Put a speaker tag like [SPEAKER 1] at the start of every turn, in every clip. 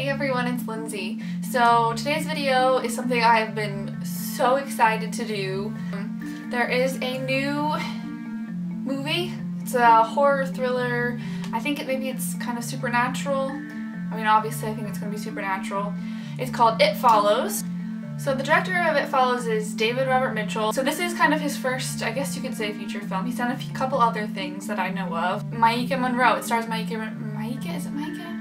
[SPEAKER 1] Hey everyone, it's Lindsay. So today's video is something I have been so excited to do. There is a new movie. It's a horror thriller. I think maybe it's kind of supernatural. I mean, obviously I think it's going to be supernatural. It's called It Follows. So the director of It Follows is David Robert Mitchell. So this is kind of his first, I guess you could say, feature film. He's done a couple other things that I know of. Maika Monroe. It stars Maika? Is it Maika?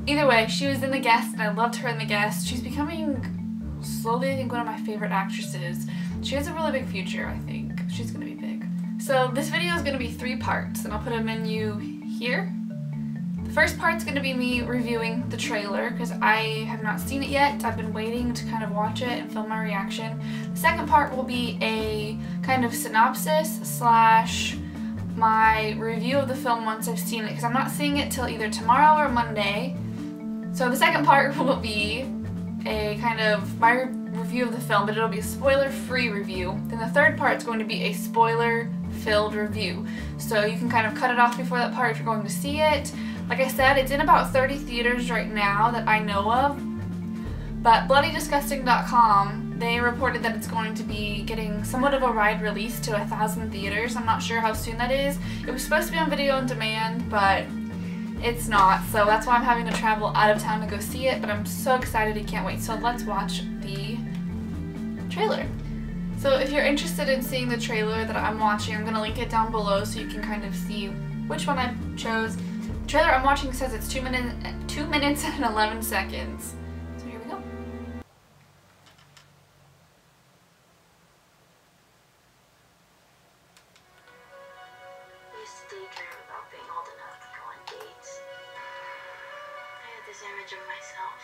[SPEAKER 1] Either way, she was in The Guest, and I loved her in The Guest. She's becoming slowly, I think, one of my favorite actresses. She has a really big future, I think. She's gonna be big. So this video is gonna be 3 parts, and I'll put a menu here. The first part's gonna be me reviewing the trailer, because I have not seen it yet. I've been waiting to kind of watch it and film my reaction. The second part will be a kind of synopsis slash my review of the film once I've seen it, because I'm not seeing it till either tomorrow or Monday. So the second part will be a kind of my review of the film, but it'll be a spoiler-free review. Then the third part is going to be a spoiler-filled review. So you can kind of cut it off before that part if you're going to see it. Like I said, it's in about 30 theaters right now that I know of. But BloodyDisgusting.com, they reported that it's going to be getting somewhat of a wide release to 1,000 theaters. I'm not sure how soon that is. It was supposed to be on video on demand, but it's not, so that's why I'm having to travel out of town to go see it, but I'm so excited, I can't wait. So let's watch the trailer. So if you're interested in seeing the trailer that I'm watching, I'm going to link it down below so you can kind of see which one I chose. The trailer I'm watching says it's 2 minutes and 11 seconds. So here we go.
[SPEAKER 2] Image of myself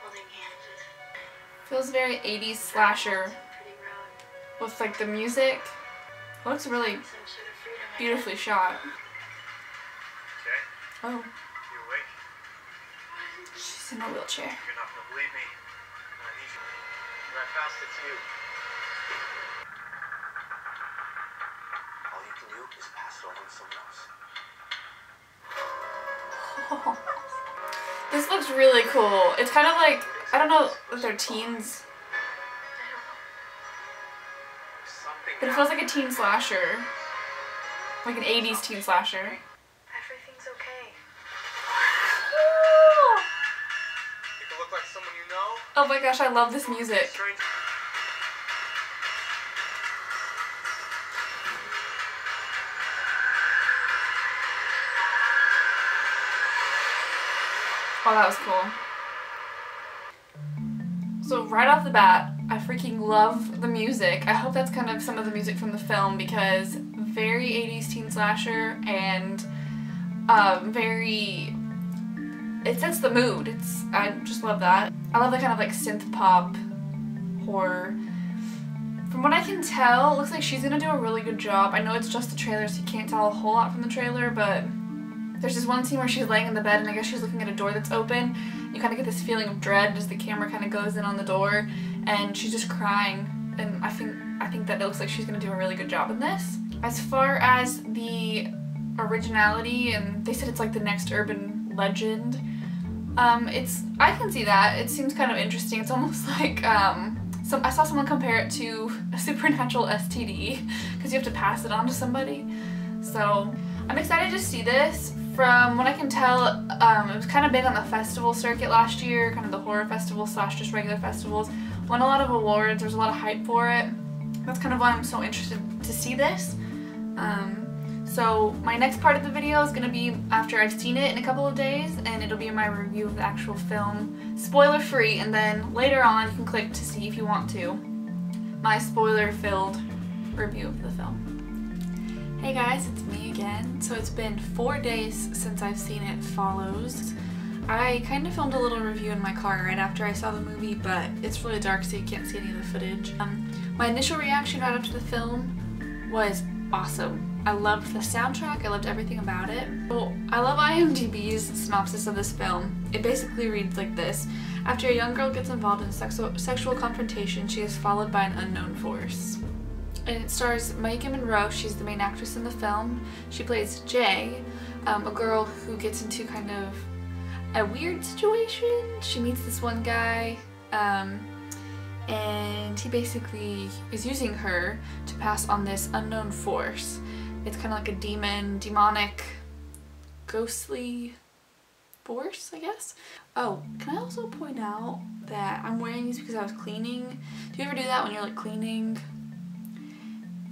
[SPEAKER 2] holding hands with.
[SPEAKER 1] Feels very 80s slasher with like the music. It looks really beautifully shot.
[SPEAKER 2] Okay.
[SPEAKER 1] Oh.
[SPEAKER 2] You awake?
[SPEAKER 1] She's in a wheelchair.
[SPEAKER 2] You're not gonna believe me. I need you. When I passed it to you. All you can do is pass it on to someone else.
[SPEAKER 1] Oh. This looks really cool. It's kind of like, I don't know if they're teens, but it feels like a teen slasher. Like an 80s teen slasher.
[SPEAKER 2] Everything's okay.
[SPEAKER 1] Oh,
[SPEAKER 2] You can look like someone you know.
[SPEAKER 1] oh my gosh, I love this music. Oh, that was cool. So right off the bat, I freaking love the music. I hope that's kind of some of the music from the film, because very 80s teen slasher and it sets the mood. I just love that. I love the kind of like synth pop horror. From what I can tell, it looks like she's gonna do a really good job. I know it's just the trailer, so you can't tell a whole lot from the trailer, but there's this one scene where she's laying in the bed and I guess she's looking at a door that's open. You kind of get this feeling of dread as the camera kind of goes in on the door, and she's just crying. And I think that it looks like she's going to do a really good job in this. As far as the originality, and they said it's like the next urban legend, I can see that. It seems kind of interesting. It's almost like I saw someone compare it to a supernatural STD because you have to pass it on to somebody. So I'm excited to see this. From what I can tell, it was kind of big on the festival circuit last year, kind of the horror festival slash just regular festivals. Won a lot of awards, there's a lot of hype for it. That's kind of why I'm so interested to see this. So my next part of the video is going to be after I've seen it in a couple of days, and it'll be my review of the actual film, spoiler free, and then later on you can click to see if you want to, my spoiler filled review of the film. Hey guys, it's me again. So it's been 4 days since I've seen It Follows. I kind of filmed a little review in my car right after I saw the movie, but it's really dark so you can't see any of the footage. My initial reaction right after the film was awesome. I loved the soundtrack, I loved everything about it. Well, I love IMDb's synopsis of this film. It basically reads like this. After a young girl gets involved in sexual confrontation, she is followed by an unknown force. and it stars Maika Monroe. She's the main actress in the film. She plays Jay, a girl who gets into kind of a weird situation. She meets this one guy, and he basically is using her to pass on this unknown force. It's kind of like a demonic, ghostly force, I guess. Oh, can I also point out that I'm wearing these because I was cleaning. Do you ever do that when you're like cleaning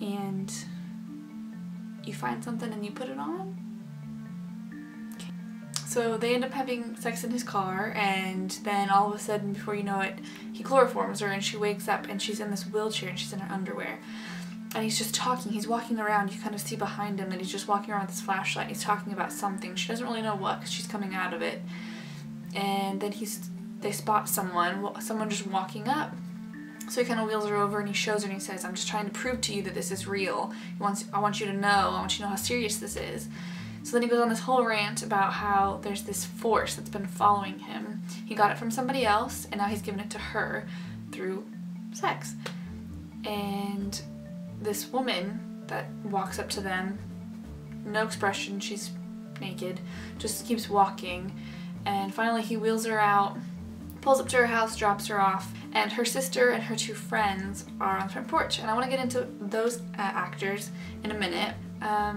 [SPEAKER 1] and you find something and you put it on? Okay. So they end up having sex in his car, and then all of a sudden, before you know it, he chloroforms her and she wakes up and she's in this wheelchair and she's in her underwear. And he's just talking, he's walking around, you kind of see behind him that he's just walking around with this flashlight. He's talking about something. She doesn't really know what because she's coming out of it. And then they spot someone just walking up. So he kind of wheels her over and he shows her and he says, "I'm just trying to prove to you that this is real. I want you to know, I want you to know how serious this is." So then he goes on this whole rant about how there's this force that's been following him. He got it from somebody else and now he's giving it to her through sex. And this woman that walks up to them, no expression, she's naked, just keeps walking, and finally he wheels her out, pulls up to her house, drops her off, and her sister and her two friends are on the front porch. And I want to get into those actors in a minute,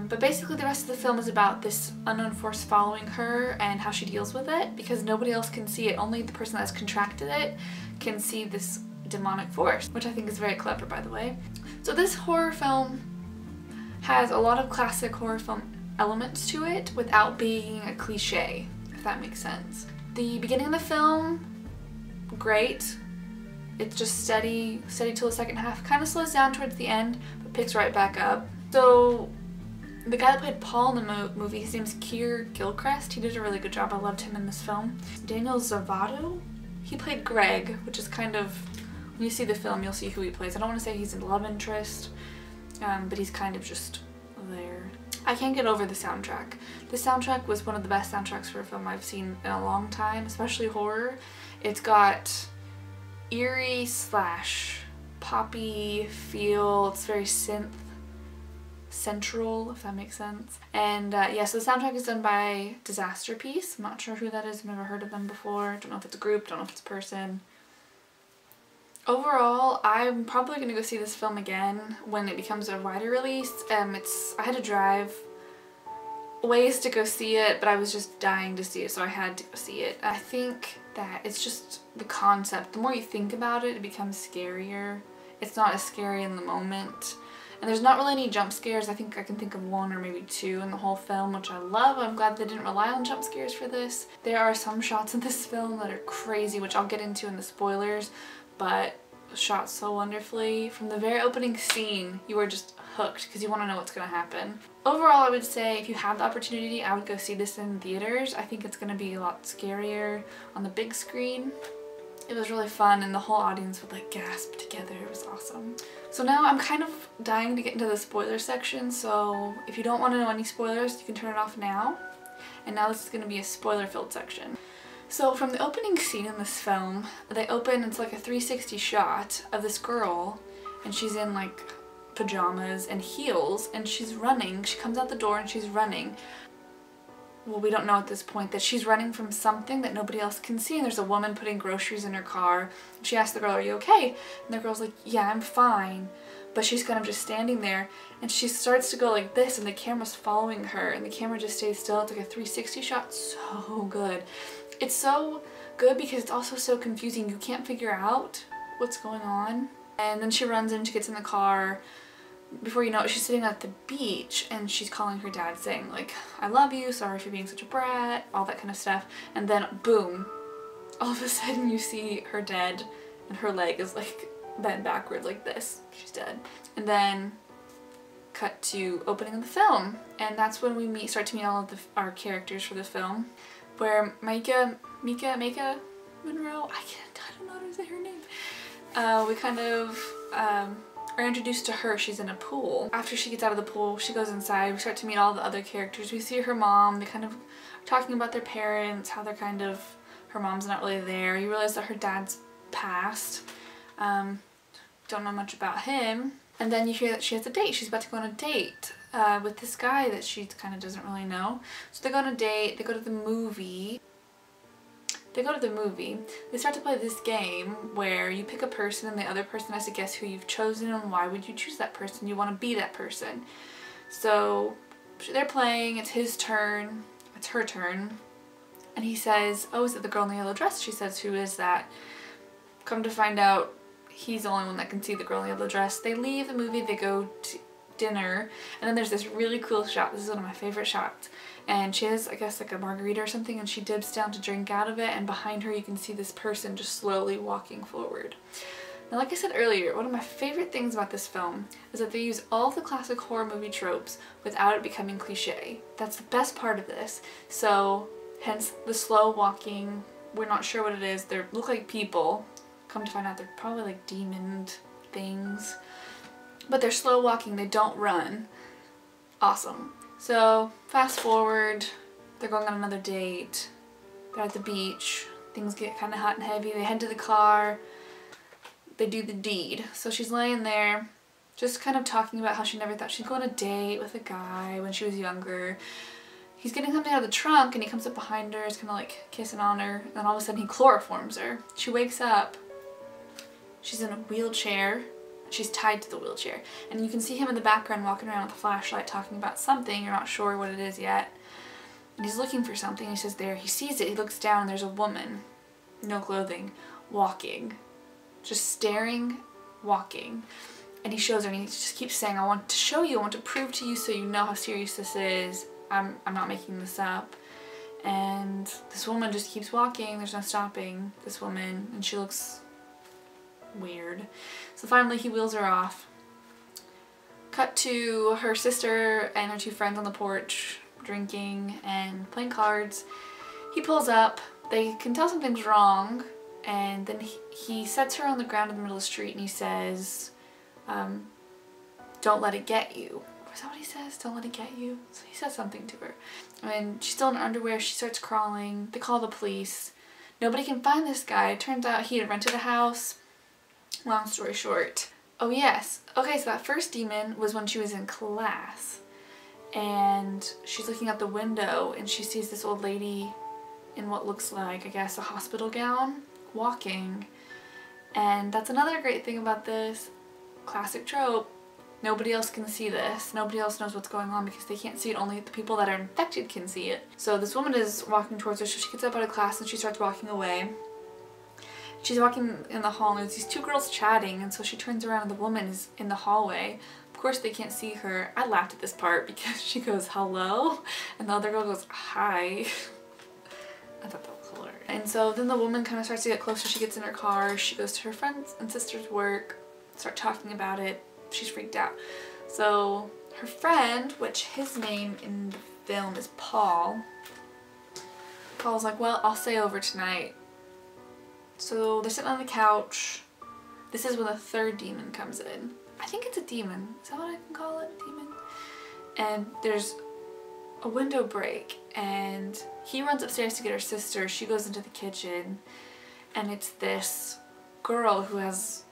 [SPEAKER 1] but basically the rest of the film is about this unknown force following her and how she deals with it, because nobody else can see it. Only the person that's contracted it can see this demonic force, which I think is very clever, by the way. So this horror film has a lot of classic horror film elements to it without being a cliche, if that makes sense. The beginning of the film, great. It's just steady till the second half. Kind of slows down towards the end, but picks right back up. So the guy that played Paul in the movie, his name's Keir Gilchrist. He did a really good job. I loved him in this film. Daniel Zavato, he played Greg, which is kind of, when you see the film, you'll see who he plays. I don't want to say he's a love interest, but he's kind of just there. I can't get over the soundtrack. The soundtrack was one of the best soundtracks for a film I've seen in a long time, especially horror. It's got eerie / poppy feel. It's very synth central, if that makes sense. And yeah, so the soundtrack is done by Disaster Piece. I'm not sure who that is. I've never heard of them before. Don't know if it's a group, don't know if it's a person. Overall, I'm probably going to go see this film again when it becomes a wider release. I had to drive ways to go see it, but I was just dying to see it, so I had to go see it. I think that it's just the concept. The more you think about it, it becomes scarier. It's not as scary in the moment. And there's not really any jump scares. I think I can think of one or maybe two in the whole film, which I love. I'm glad they didn't rely on jump scares for this. There are some shots in this film that are crazy, which I'll get into in the spoilers, but shot so wonderfully. From the very opening scene, you are just hooked because you want to know what's going to happen. Overall, I would say if you have the opportunity, I would go see this in theaters. I think it's going to be a lot scarier on the big screen. It was really fun and the whole audience would like gasp together. It was awesome. So now I'm kind of dying to get into the spoiler section, so if you don't want to know any spoilers, you can turn it off now. And now this is going to be a spoiler-filled section. So from the opening scene in this film, they open, it's like a 360 shot of this girl, and she's in like pajamas and heels, and she's running. She comes out the door and she's running. Well, we don't know at this point that she's running from something that nobody else can see, and there's a woman putting groceries in her car. She asks the girl, "Are you okay?" And the girl's like, "Yeah, I'm fine." But she's kind of just standing there, and she starts to go like this, and the camera's following her, and the camera just stays still. It's like a 360 shot. So good. It's so good because it's also so confusing. You can't figure out what's going on. And then she runs in, she gets in the car. Before you know it, she's sitting at the beach and she's calling her dad saying like, "I love you, sorry for being such a brat," all that kind of stuff. And then boom, all of a sudden you see her dead and her leg is like bent backward like this. She's dead. And then cut to opening of the film, and that's when we start to meet all of our characters for the film, where Maika Monroe, I don't know how to say her name. We kind of are introduced to her. She's in a pool. After she gets out of the pool, she goes inside. We start to meet all the other characters. We see her mom. They kind of are talking about their parents, how they're kind of, her mom's not really there. You realize that her dad's passed. Don't know much about him. And then you hear that she has a date. She's about to go on a date with this guy that she kind of doesn't really know. So they go on a date, they go to the movie. They start to play this game where you pick a person and the other person has to guess who you've chosen and why would you choose that person. You want to be that person. So they're playing, it's his turn, it's her turn, and he says, oh, is it the girl in the yellow dress? She says, who is that? Come to find out, he's the only one that can see the girl in the yellow dress. They leave the movie, they go to dinner, and then there's this really cool shot. This is one of my favorite shots. And she has, I guess, like a margarita or something, and she dips down to drink out of it, and behind her you can see this person just slowly walking forward. Now, like I said earlier, one of my favorite things about this film is that they use all the classic horror movie tropes without it becoming cliche. That's the best part of this. So, hence the slow walking. We're not sure what it is. They look like people. Come to find out, they're probably like demon things. But they're slow walking, they don't run. Awesome. So, fast forward, they're going on another date, they're at the beach, things get kind of hot and heavy, they head to the car, they do the deed. So she's laying there, just kind of talking about how she never thought she'd go on a date with a guy when she was younger. He's getting something out of the trunk and he comes up behind her, is kind of like kissing on her, and then all of a sudden he chloroforms her. She wakes up, she's in a wheelchair. She's tied to the wheelchair, and you can see him in the background walking around with a flashlight talking about something. You're not sure what it is yet, and he's looking for something. He says there, he sees it, he looks down, and there's a woman, no clothing, walking, just staring, walking, and he shows her and he just keeps saying, I want to show you, I want to prove to you so you know how serious this is. I'm not making this up. And this woman just keeps walking, there's no stopping this woman, and she looks weird. So finally he wheels her off. Cut to her sister and her two friends on the porch drinking and playing cards. He pulls up, they can tell something's wrong, and then he sets her on the ground in the middle of the street and he says, don't let it get you. Is that what he says? Don't let it get you? So he says something to her. And she's still in her underwear, she starts crawling, they call the police. Nobody can find this guy. It turns out he had rented a house. Long story short. Oh yes. Okay, so that first demon was when she was in class. And she's looking out the window and she sees this old lady in what looks like, I guess, a hospital gown, walking. And that's another great thing about this classic trope. Nobody else can see this. Nobody else knows what's going on because they can't see it. Only the people that are infected can see it. So this woman is walking towards her, so she gets up out of class and she starts walking away. She's walking in the hall and there's these two girls chatting, and so she turns around and the woman is in the hallway. Of course they can't see her. I laughed at this part because she goes, hello? And the other girl goes, hi. I thought that was hilarious. And so then the woman kind of starts to get closer. She gets in her car. She goes to her friends and sister's work, start talking about it. She's freaked out. So her friend, which his name in the film is Paul, Paul's like, well, I'll stay over tonight. So they're sitting on the couch. This is when the third demon comes in. I think it's a demon. Is that what I can call it? A demon? And there's a window break and he runs upstairs to get her sister. She goes into the kitchen and it's this girl who has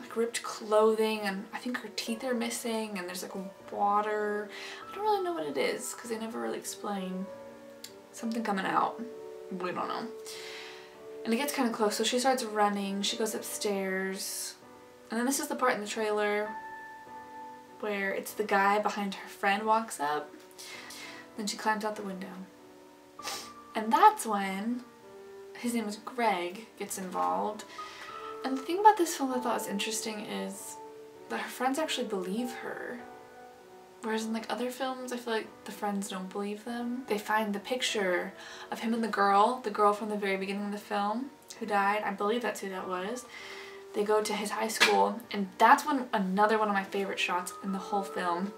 [SPEAKER 1] like ripped clothing and I think her teeth are missing and there's like water. I don't really know what it is because they never really explain. Something coming out. We don't know. And it gets kind of close, so she starts running. She goes upstairs. And then this is the part in the trailer where it's the guy behind her friend walks up. Then she climbs out the window. And that's when his name is Greg gets involved. And the thing about this film I thought was interesting is that her friends actually believe her. Whereas in like other films, I feel like the friends don't believe them. They find the picture of him and the girl from the very beginning of the film who died. I believe that's who that was. They go to his high school, and that's when another one of my favorite shots in the whole film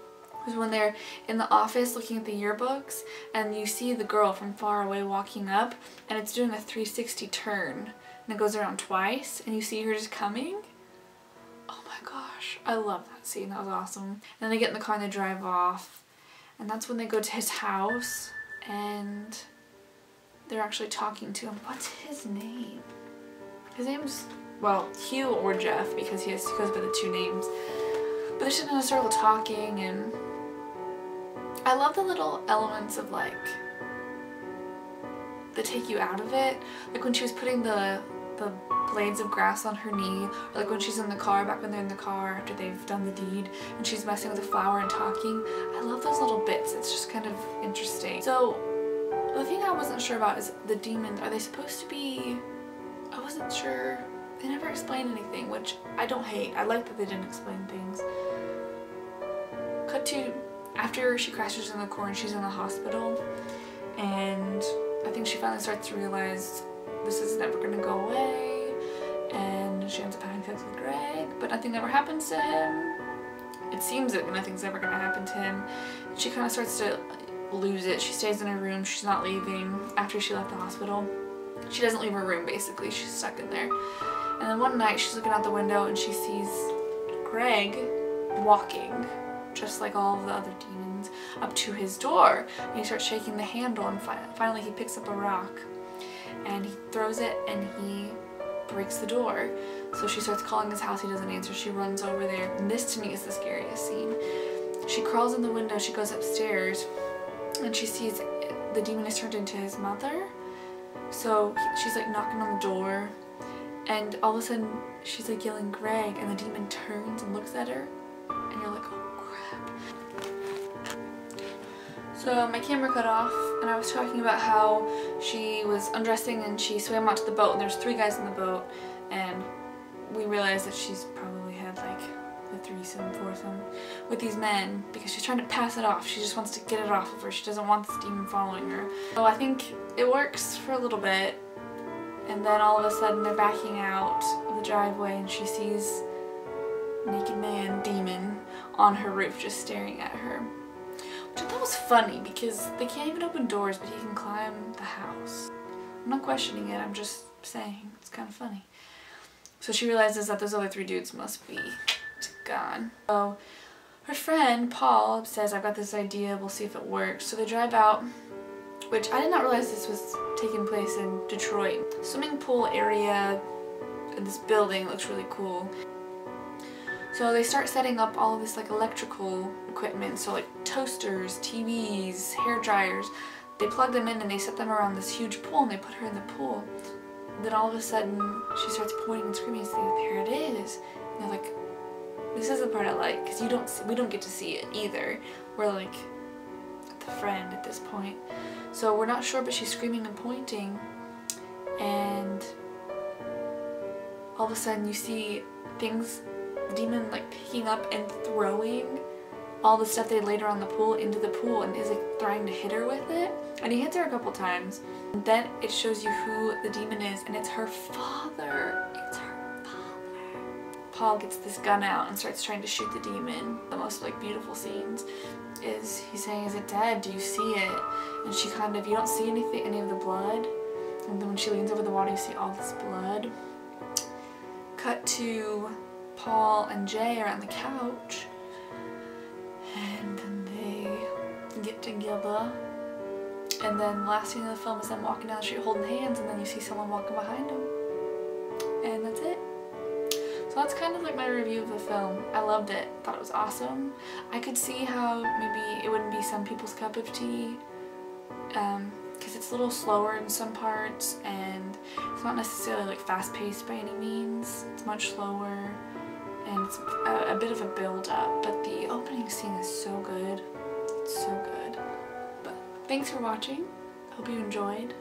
[SPEAKER 1] was when they're in the office looking at the yearbooks and you see the girl from far away walking up and it's doing a 360 turn and it goes around twice and you see her just coming. Oh my gosh, I love that scene. That was awesome. And then they get in the car and they drive off, and that's when they go to his house and they're actually talking to him. What's his name? His name's, well, Hugh or Jeff because he goes by the two names. they're sitting in a circle talking, and I love the little elements of like that take you out of it. Like when she was putting the blades of grass on her knee, or like when she's in the car, back when they're in the car after they've done the deed and she's messing with the flower and talking. I love those little bits. It's just kind of interesting. So the thing I wasn't sure about is the demons. Are they supposed to be, I wasn't sure. They never explained anything, which I don't hate. I like that they didn't explain things. Cut to after she crashes in the car and she's in the hospital, and I think she finally starts to realize this is never going to go away, and she ends up having sex with Greg, but nothing ever happens to him. It seems that nothing's ever going to happen to him. She kind of starts to lose it. She stays in her room. She's not leaving after she left the hospital. She doesn't leave her room, basically. She's stuck in there. And then one night she's looking out the window and she sees Greg walking, just like all of the other demons, up to his door. And he starts shaking the handle, and finally he picks up a rock and he throws it and he breaks the door. So she starts calling his house. He doesn't answer. She runs over there, and this to me is the scariest scene. She crawls in the window. She goes upstairs and she sees the demon is turned into his mother. So she's like knocking on the door, and all of a sudden she's like yelling Greg, and the demon turns and looks at her, and you're like, oh crap. So my camera cut off, and I was talking about how she was undressing and she swam out to the boat, and there's 3 guys in the boat, and we realized that she's probably had like a threesome, foursome with these men because she's trying to pass it off. She just wants to get it off of her. She doesn't want this demon following her. So I think it works for a little bit, and then all of a sudden they're backing out of the driveway and she sees naked man, demon, on her roof just staring at her. Which I thought was funny because they can't even open doors, but he can climb the house. I'm not questioning it, I'm just saying it's kind of funny. So she realizes that those other 3 dudes must be gone. So her friend Paul says, I've got this idea, we'll see if it works. So they drive out, which I did not realize this was taking place in Detroit. Swimming pool area in this building looks really cool. So they start setting up all of this like electrical equipment, so like toasters, TVs, hair dryers. They plug them in and they set them around this huge pool, and they put her in the pool. And then all of a sudden she starts pointing and screaming and saying, there it is. And they're like, this is the part I like, because we don't get to see it either. We're like the friend at this point. So we're not sure, but she's screaming and pointing, and all of a sudden you see things, the demon like picking up and throwing all the stuff they laid around the pool into the pool, and is like trying to hit her with it. And he hits her a couple times. And then it shows you who the demon is, and it's her father. It's her father. Paul gets this gun out and starts trying to shoot the demon. The most like beautiful scenes is he's saying, is it dead? Do you see it? And she kind of, you don't see anything, any of the blood. And then when she leans over the water, you see all this blood. Cut to Paul and Jay are on the couch, and then they get together. And then the last scene of the film is them walking down the street holding hands, and then you see someone walking behind them. And that's it. So that's kind of like my review of the film. I loved it. Thought it was awesome. I could see how maybe it wouldn't be some people's cup of tea, because it's a little slower in some parts, and it's not necessarily like fast-paced by any means. It's much slower, and it's a bit of a build-up, but the opening scene is so good. It's so good. But thanks for watching. I hope you enjoyed.